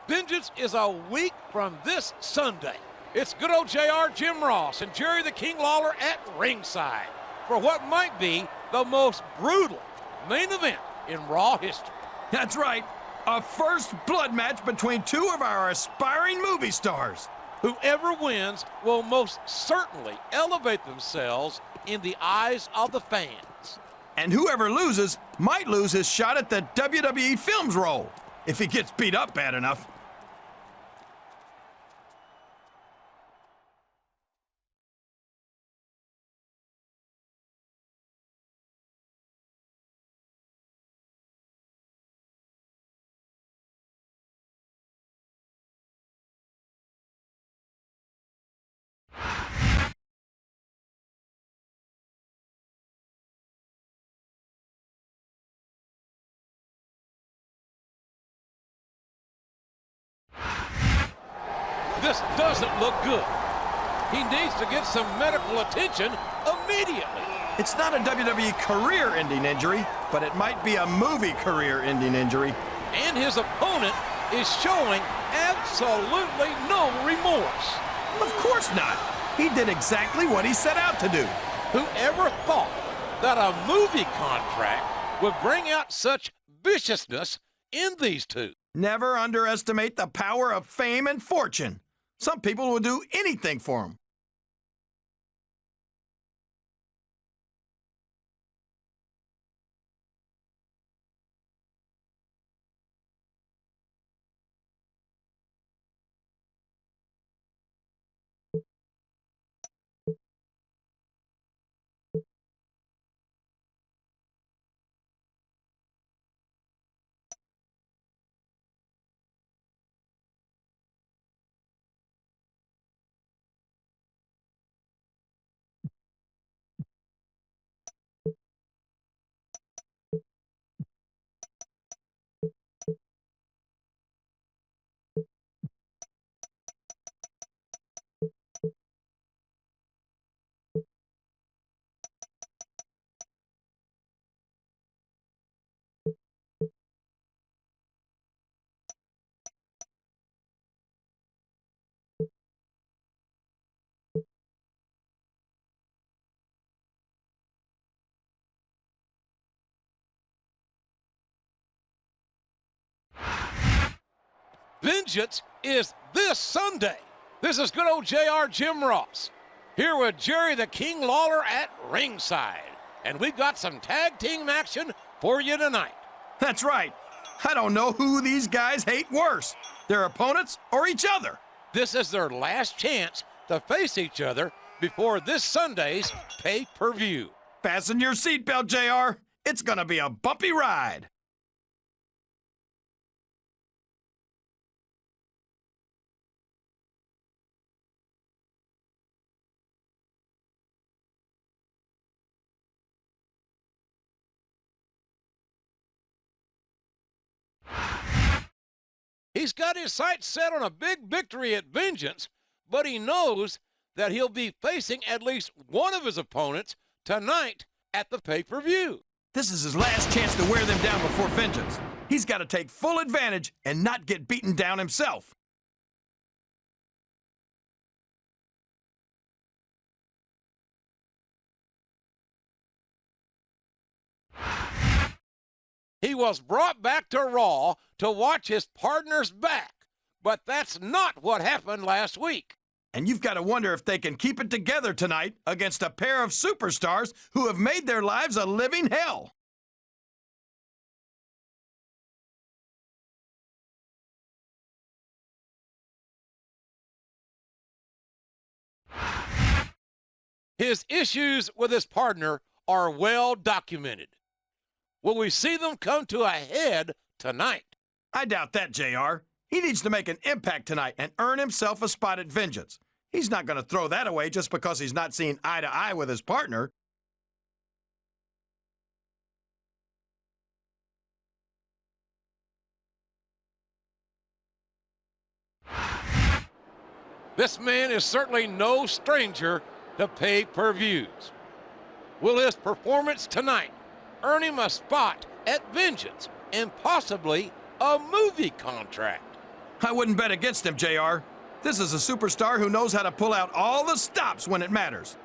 Vengeance is a week from this Sunday. It's good old JR, Jim Ross, and Jerry the King Lawler at ringside for what might be the most brutal main event in Raw history. That's right. A first blood match between two of our aspiring movie stars. Whoever wins will most certainly elevate themselves in the eyes of the fans. And whoever loses might lose his shot at the WWE Films role, if he gets beat up bad enough. This doesn't look good. He needs to get some medical attention immediately. It's not a WWE career-ending injury, but it might be a movie career-ending injury. And his opponent is showing absolutely no remorse. Of course not. He did exactly what he set out to do. Whoever thought that a movie contract would bring out such viciousness in these two? Never underestimate the power of fame and fortune. Some people will do anything for them. Vengeance is this Sunday. This is good old JR, Jim Ross, here with Jerry the King Lawler at ringside. And we've got some tag team action for you tonight. That's right. I don't know who these guys hate worse, their opponents or each other. This is their last chance to face each other before this Sunday's pay-per-view. Fasten your seatbelt, JR. It's gonna be a bumpy ride. He's got his sights set on a big victory at Vengeance, but he knows that he'll be facing at least one of his opponents tonight at the pay-per-view. This is his last chance to wear them down before Vengeance. He's got to take full advantage and not get beaten down himself. He was brought back to Raw to watch his partner's back, but that's not what happened last week. And you've got to wonder if they can keep it together tonight against a pair of superstars who have made their lives a living hell. His issues with his partner are well documented. Will we see them come to a head tonight? I doubt that, JR. He needs to make an impact tonight and earn himself a spot at Vengeance. He's not going to throw that away just because he's not seeing eye to eye with his partner. This man is certainly no stranger to pay-per-views. Will his performance tonight earn him a spot at Vengeance and possibly a movie contract? I wouldn't bet against him, JR. This is a superstar who knows how to pull out all the stops when it matters.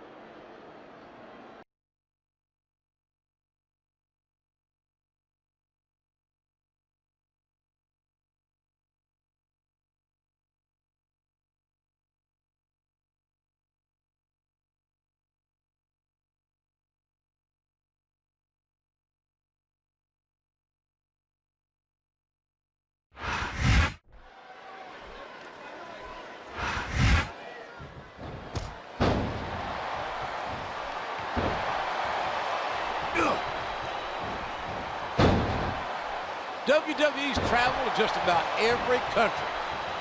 WWE's traveled to just about every country,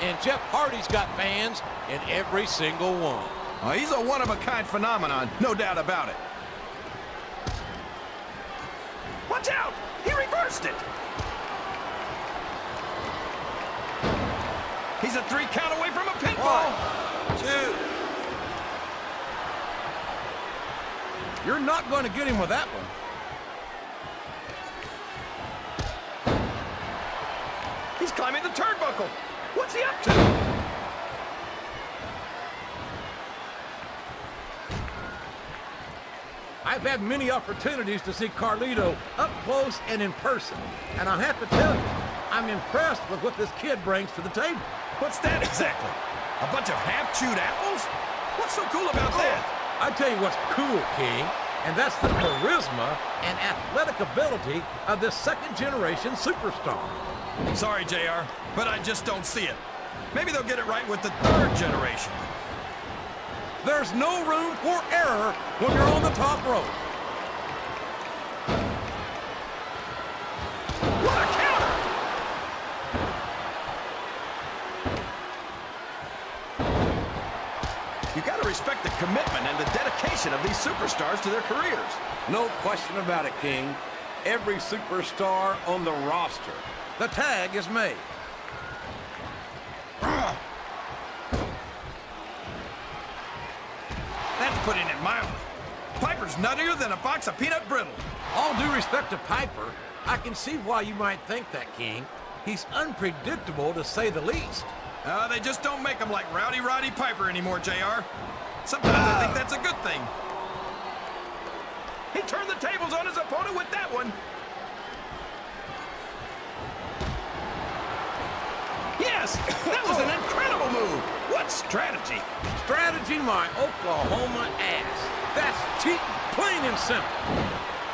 and Jeff Hardy's got fans in every single one. Oh, he's a one-of-a-kind phenomenon, no doubt about it. Watch out! He reversed it! He's a 3 count away from a pinfall. 2. You're not going to get him with that one. He's climbing the turnbuckle. What's he up to? I've had many opportunities to see Carlito up close and in person, and I have to tell you, I'm impressed with what this kid brings to the table. What's that exactly? A bunch of half-chewed apples? What's so cool about that? I tell you what's cool, King, and that's the charisma and athletic ability of this second-generation superstar. Sorry, JR, but I just don't see it. Maybe they'll get it right with the 3rd generation. There's no room for error when you're on the top rope. What a counter! You gotta respect the commitment and the dedication of these superstars to their careers. No question about it, King. Every superstar on the roster. The tag is made. That's putting it mildly. Piper's nuttier than a box of peanut brittle. All due respect to Piper, I can see why you might think that, King. He's unpredictable, to say the least. They just don't make them like Roddy Piper anymore, JR. Sometimes I think that's a good thing. He turned the tables on his opponent with that one. Yes, that was an incredible move. What strategy? Strategy, my Oklahoma ass. That's cheating, plain and simple.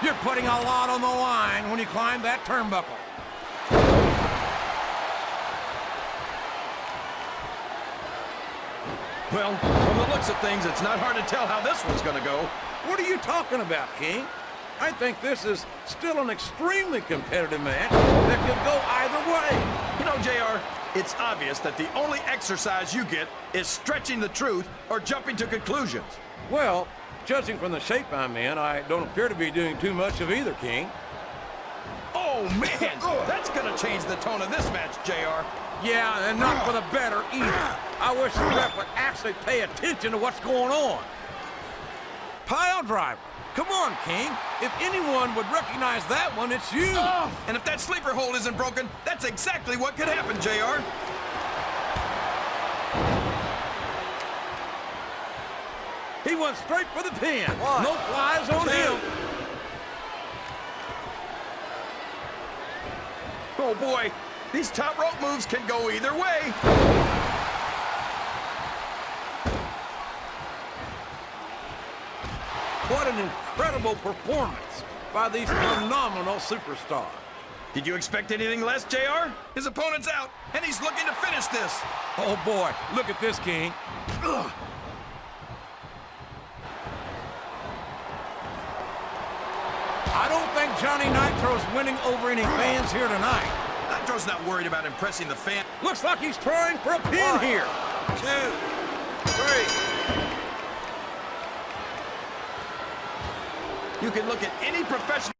You're putting a lot on the line when you climb that turnbuckle. Well, from the looks of things, it's not hard to tell how this one's gonna go. What are you talking about, King? I think this is still an extremely competitive match that could go either way. You know, JR, it's obvious that the only exercise you get is stretching the truth or jumping to conclusions. Well, judging from the shape I'm in, I don't appear to be doing too much of either, King. Oh, man! That's gonna change the tone of this match, JR. Yeah, and not for the better either. I wish the ref would actually pay attention to what's going on. Pile driver. Come on, King. If anyone would recognize that one, it's you. And if that sleeper hold isn't broken, that's exactly what could happen, JR. He went straight for the pin. No flies on him. Oh, boy. These top rope moves can go either way. What an incredible performance by these phenomenal superstars. Did you expect anything less, JR? His opponent's out, and he's looking to finish this. Oh, boy. Look at this, King. Ugh. I don't think Johnny Nitro's winning over any fans here tonight. Nitro's not worried about impressing the fan. Looks like he's trying for a pin here. 2, 3. You can look at any professional.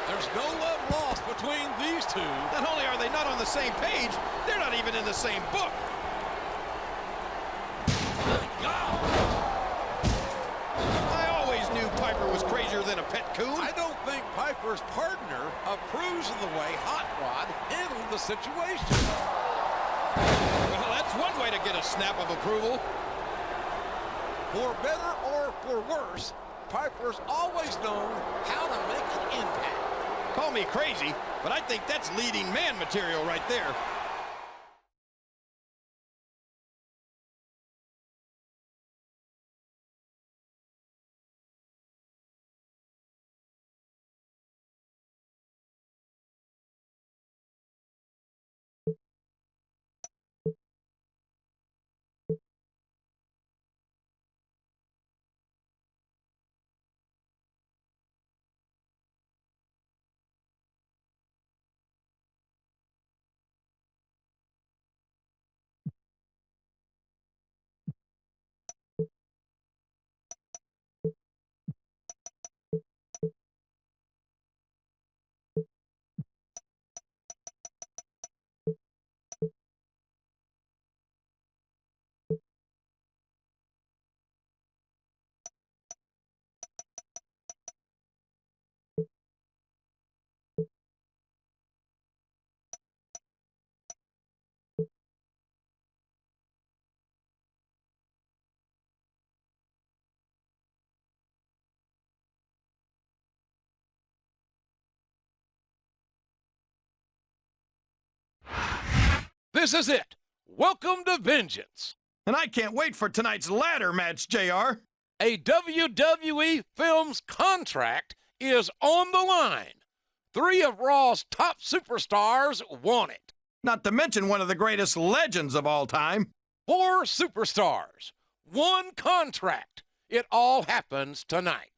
There's no love lost between these two. Not only are they not on the same page, they're not even in the same book. I always knew Piper was crazier than a pet coon. I don't think Piper's partner approves of the way Hot Rod handled the situation. Well, that's one way to get a snap of approval. For better or for worse, Piper's always known how to make an impact. Call me crazy, but I think that's leading man material right there. This is it. Welcome to Vengeance. And I can't wait for tonight's ladder match, JR. A WWE Films contract is on the line. 3 of Raw's top superstars want it. Not to mention one of the greatest legends of all time. 4 superstars, 1 contract. It all happens tonight.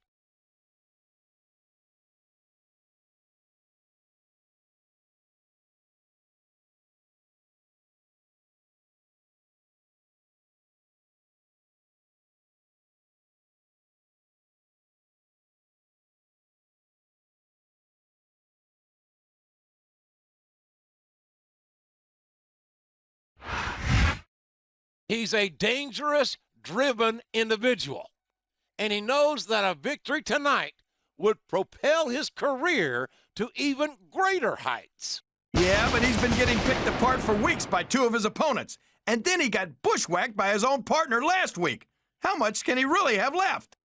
He's a dangerous, driven individual, and he knows that a victory tonight would propel his career to even greater heights. Yeah, but he's been getting picked apart for weeks by 2 of his opponents. And then he got bushwhacked by his own partner last week. How much can he really have left?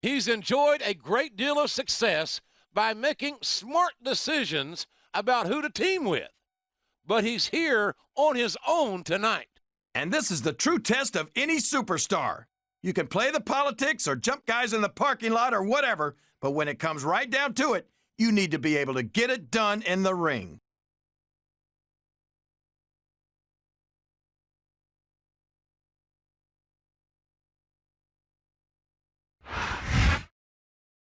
He's enjoyed a great deal of success by making smart decisions about who to team with. But he's here on his own tonight. And this is the true test of any superstar. You can play the politics or jump guys in the parking lot or whatever, but when it comes right down to it, you need to be able to get it done in the ring.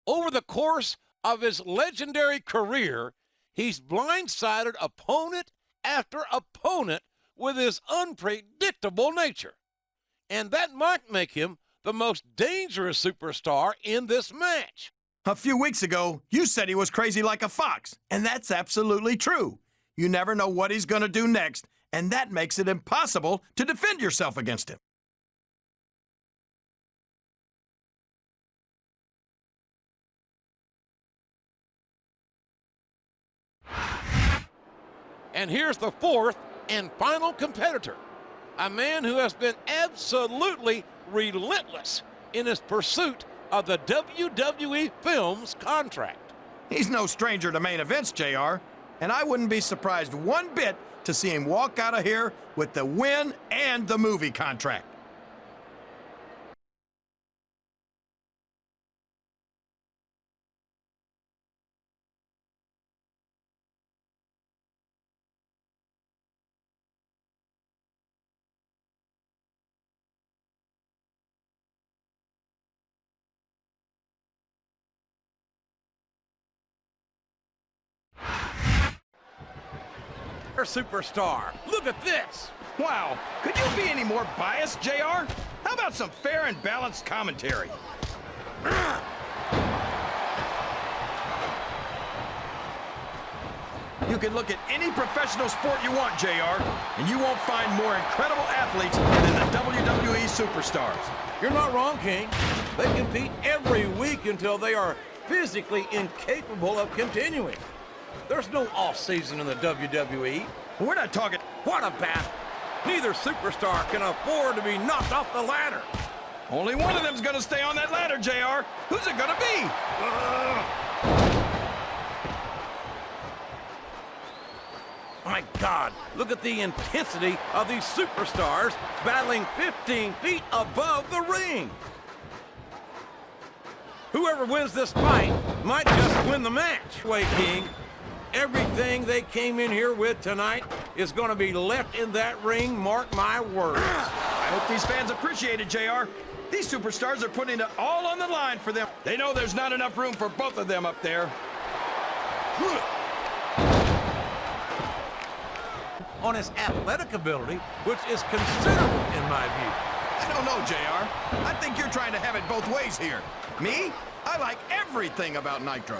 Over the course of his legendary career, he's blindsided opponent after opponent with his unpredictable nature. And that might make him the most dangerous superstar in this match. A few weeks ago, you said he was crazy like a fox, and that's absolutely true. You never know what he's going to do next, and that makes it impossible to defend yourself against him. And here's the 4th and final competitor, a man who has been absolutely relentless in his pursuit of the WWE Films contract. He's no stranger to main events, JR, and I wouldn't be surprised one bit to see him walk out of here with the win and the movie contract. Superstar. Look at this. Wow, could you be any more biased, JR? How about some fair and balanced commentary? can look at any professional sport you want, JR, and you won't find more incredible athletes than the WWE superstars. You're not wrong, King. They compete every week until they are physically incapable of continuing. There's no off-season in the WWE. We're not talking... What a battle. Neither superstar can afford to be knocked off the ladder. Only one of them's gonna stay on that ladder, JR. Who's it gonna be? My God, look at the intensity of these superstars battling 15 feet above the ring. Whoever wins this fight might just win the match. Wait, King. Everything they came in here with tonight is going to be left in that ring, mark my words. I hope these fans appreciate it, JR. These superstars are putting it all on the line for them. They know there's not enough room for both of them up there. On his athletic ability, which is considerable in my view. I don't know, JR. I think you're trying to have it both ways here. Me? I like everything about Nitro.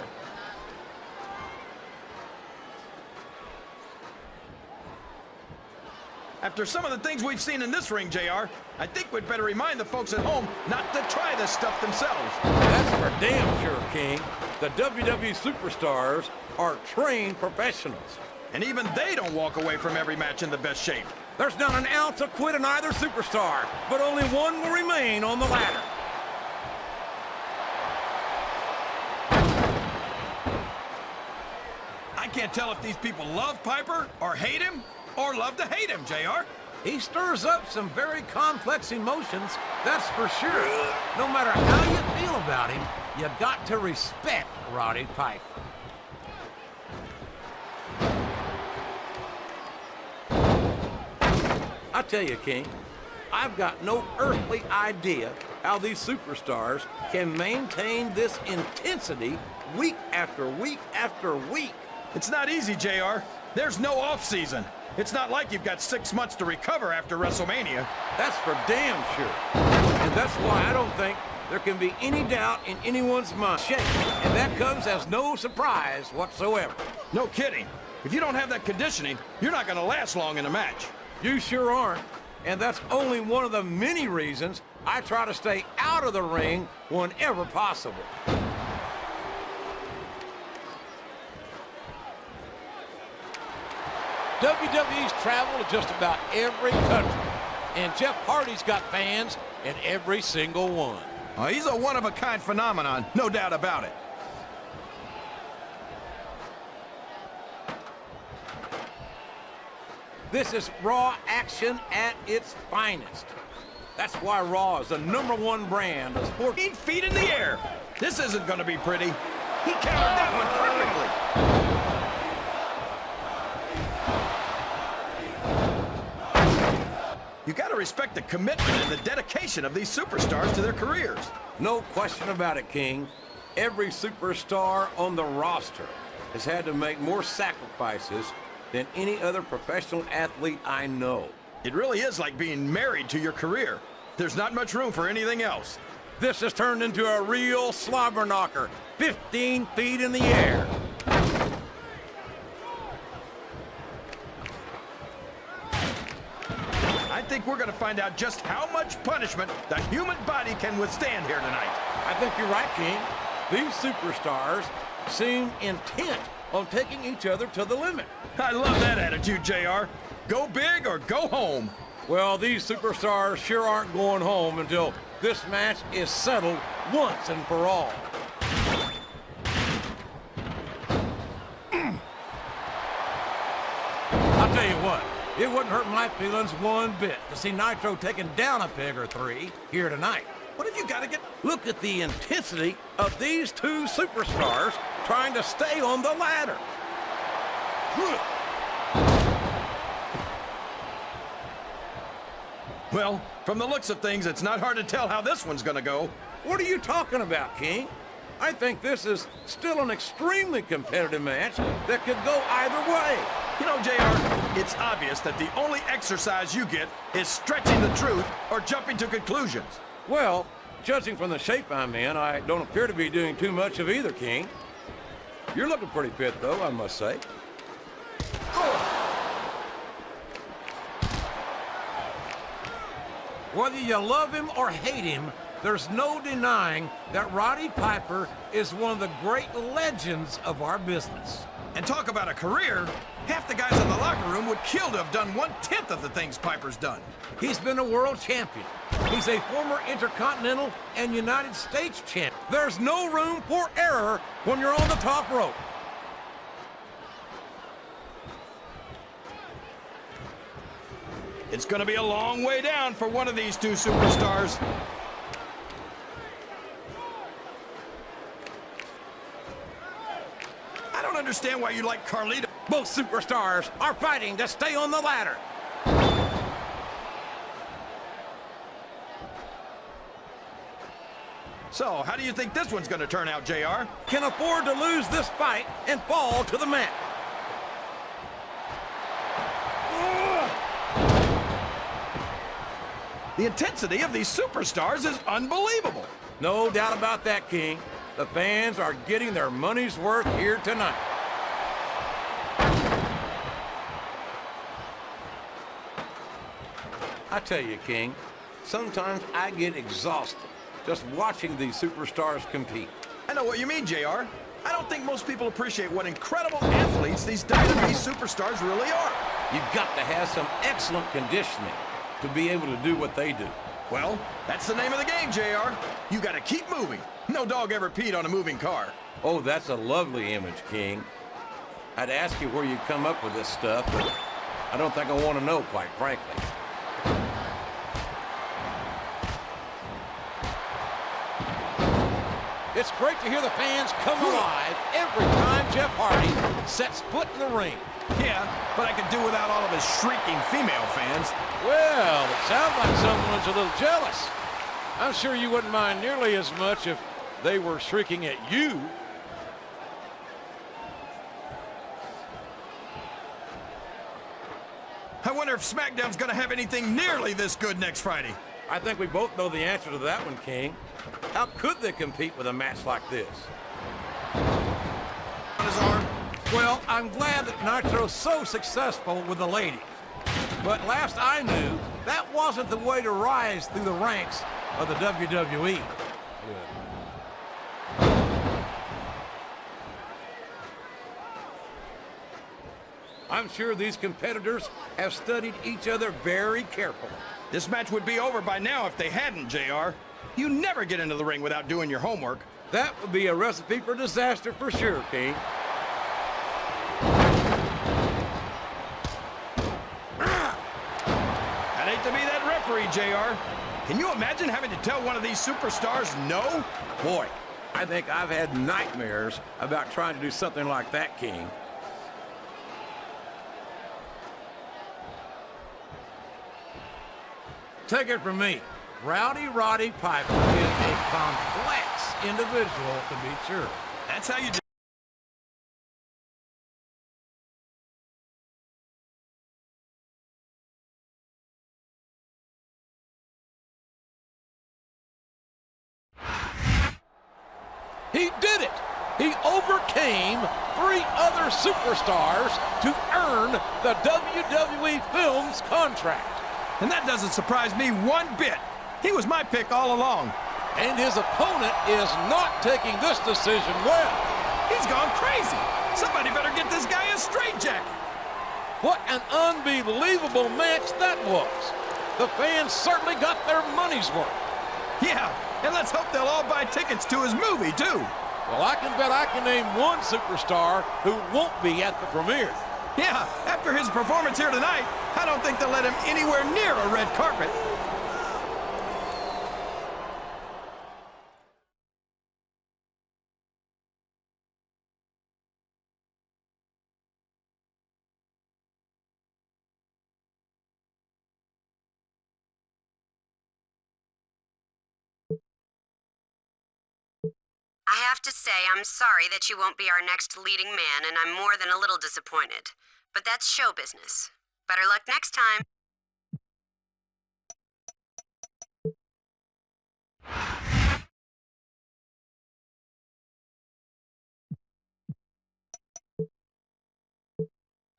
After some of the things we've seen in this ring, JR, I think we'd better remind the folks at home not to try this stuff themselves. That's for damn sure, King. The WWE superstars are trained professionals. And even they don't walk away from every match in the best shape. There's not an ounce of quit in either superstar, but only one will remain on the ladder. I can't tell if these people love Piper or hate him or love to hate him, JR. He stirs up some very complex emotions, that's for sure. No matter how you feel about him, you got to respect Roddy Piper. I tell you, King, I've got no earthly idea how these superstars can maintain this intensity week after week after week. It's not easy, JR. There's no off-season. It's not like you've got 6 months to recover after WrestleMania. That's for damn sure. And that's why I don't think there can be any doubt in anyone's mind. And that comes as no surprise whatsoever. No kidding. If you don't have that conditioning, you're not going to last long in a match. You sure aren't. And that's only one of the many reasons I try to stay out of the ring whenever possible. WWE's traveled to just about every country, and Jeff Hardy's got fans in every single one. He's a one-of-a-kind phenomenon, no doubt about it. This is Raw action at its finest. That's why Raw is the #1 brand of sport. 8 feet in the air. This isn't going to be pretty. He countered that one perfectly. You got to respect the commitment and the dedication of these superstars to their careers. No question about it, King. Every superstar on the roster has had to make more sacrifices than any other professional athlete I know. It really is like being married to your career. There's not much room for anything else. This has turned into a real slobber knocker, 15 feet in the air. I think we're going to find out just how much punishment the human body can withstand here tonight. I think you're right, King. These superstars seem intent on taking each other to the limit. I love that attitude, JR. Go big or go home. Well, these superstars sure aren't going home until this match is settled once and for all. I'll tell you what, it wouldn't hurt my feelings one bit to see Nitro taking down a peg or 3 here tonight. What have you got to get? Look at the intensity of these two superstars trying to stay on the ladder. Well, from the looks of things, it's not hard to tell how this one's going to go. What are you talking about, King? I think this is still an extremely competitive match that could go either way. You know, JR, it's obvious that the only exercise you get is stretching the truth or jumping to conclusions. Well, judging from the shape I'm in, I don't appear to be doing too much of either, King. You're looking pretty fit, though, I must say. Whether you love him or hate him, there's no denying that Roddy Piper is one of the great legends of our business. And talk about a career, half the guys in the locker room would kill to have done 1/10 of the things Piper's done. He's been a world champion. He's a former Intercontinental and United States champ. There's no room for error when you're on the top rope. It's going to be a long way down for one of these two superstars. I don't understand why you like Carlito. Both superstars are fighting to stay on the ladder. So, how do you think this one's going to turn out, JR? Can afford to lose this fight and fall to the mat. The intensity of these superstars is unbelievable. No doubt about that, King. The fans are getting their money's worth here tonight. I tell you, King, sometimes I get exhausted just watching these superstars compete. I know what you mean, JR. I don't think most people appreciate what incredible athletes these WWE superstars really are. You've got to have some excellent conditioning to be able to do what they do. Well, that's the name of the game, JR. You got to keep moving. No dog ever peed on a moving car. Oh, that's a lovely image, King. I'd ask you where you come up with this stuff, but I don't think I want to know, quite frankly. It's great to hear the fans come alive every time Jeff Hardy sets foot in the ring. Yeah, but I could do without all of his shrieking female fans. Well, it sounds like someone's a little jealous. I'm sure you wouldn't mind nearly as much if they were shrieking at you. I wonder if SmackDown's gonna have anything nearly this good next Friday. I think we both know the answer to that one, King. How could they compete with a match like this? On his arm. Well, I'm glad that Nitro's so successful with the ladies. But last I knew, that wasn't the way to rise through the ranks of the WWE. I'm sure these competitors have studied each other very carefully. This match would be over by now if they hadn't, JR. You never get into the ring without doing your homework. That would be a recipe for disaster for sure, King. I'd hate to be that referee, JR. Can you imagine having to tell one of these superstars no? Boy, I think I've had nightmares about trying to do something like that, King. Take it from me, Roddy Piper is a complex individual, to be sure. That's how you do. He did it! He overcame 3 other superstars to earn the WWE Films contract. And that doesn't surprise me one bit. He was my pick all along. And his opponent is not taking this decision well. He's gone crazy. Somebody better get this guy a straitjacket. What an unbelievable match that was. The fans certainly got their money's worth. Yeah, and let's hope they'll all buy tickets to his movie, too. Well, I can bet I can name one superstar who won't be at the premiere. Yeah, after his performance here tonight, I don't think they'll let him anywhere near a red carpet. I have to say, I'm sorry that you won't be our next leading man, and I'm more than a little disappointed. But that's show business. Better luck next time.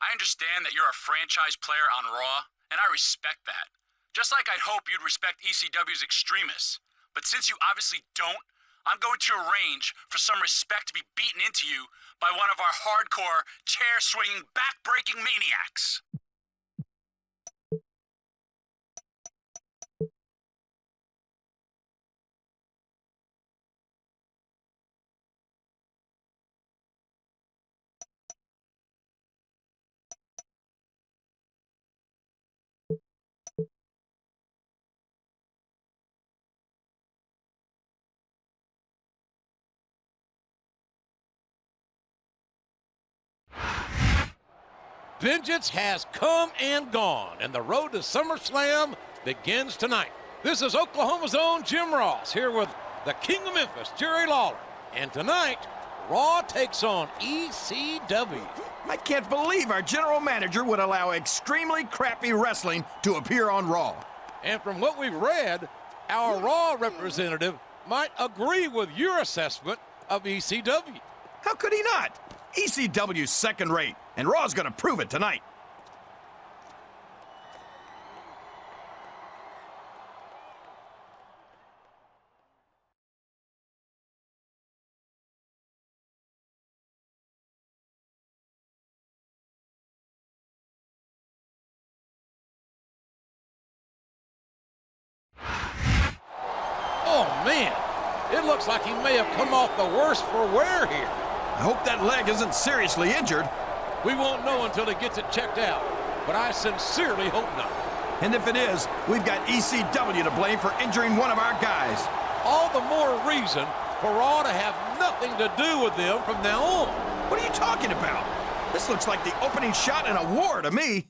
I understand that you're a franchise player on Raw, and I respect that. Just like I'd hope you'd respect ECW's extremists. But since you obviously don't, I'm going to arrange for some respect to be beaten into you by one of our hardcore, chair-swinging, back-breaking maniacs. Vengeance has come and gone, and the road to SummerSlam begins tonight. This is Oklahoma's own Jim Ross here with the King of Memphis, Jerry Lawler. And tonight, Raw takes on ECW. I can't believe our general manager would allow extremely crappy wrestling to appear on Raw. And from what we've read, our Raw representative might agree with your assessment of ECW. How could he not? ECW's second rate, and Raw's gonna prove it tonight. Oh, man. It looks like he may have come off the worse for wear here. I hope that leg isn't seriously injured. We won't know until he gets it checked out, but I sincerely hope not. And if it is, we've got ECW to blame for injuring one of our guys. All the more reason for Raw to have nothing to do with them from now on. What are you talking about? This looks like the opening shot in a war to me.